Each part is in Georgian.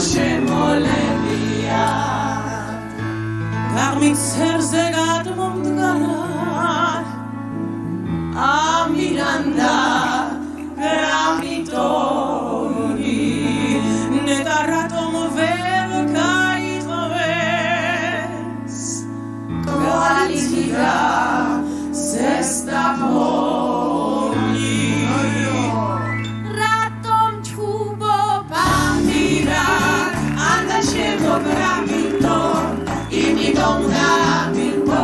შემოლებია გაღმით ცერზე გადმომდგარა ამირანდა გრამიტონი ნეტა რატომ ვერ გაიყვეს კვალიტია ზესტაფონი რატომ ჩუბობა მირა ანდა შემოგრამიტო იმიტომ გამიტო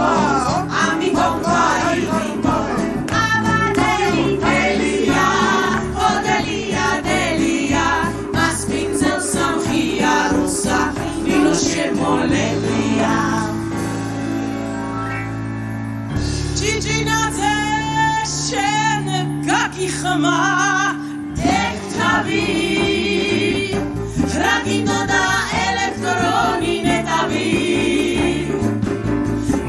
ამიტომ გაიყვო შემოლებია ჭიჭინაძე შენ გაგიხმა ექტავი რაგინო და ელექტრონი ნეტავი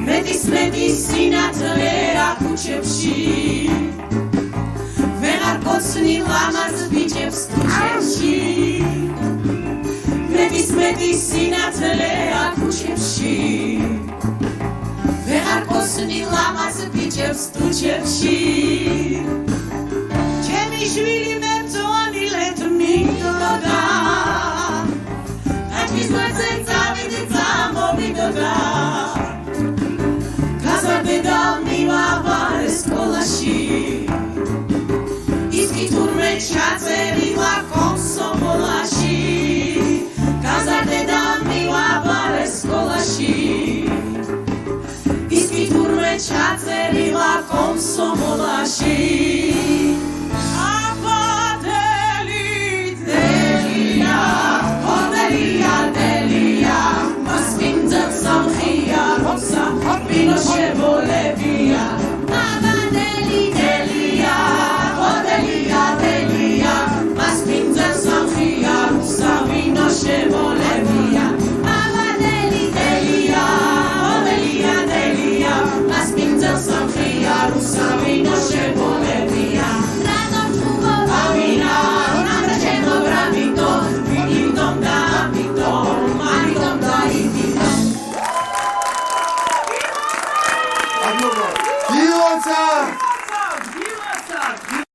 მეტის სინათლეა ქუჩებში ვეღარ გოცნი ლამაზ ბიჭებს თუჩებში მეტის სინათლეა ქუჩებში ვეღარ გოცნი ლამაზ ბიჭებს თუჩებში ჩემი შვილი მებრძოლი ლეთრმიდოდა გაჩის გვერდზე წავიდე წამოვიდოდა გაზარდე და მივავალე სკოლაში ის კი თურმე ჩაწერილა კონსოლში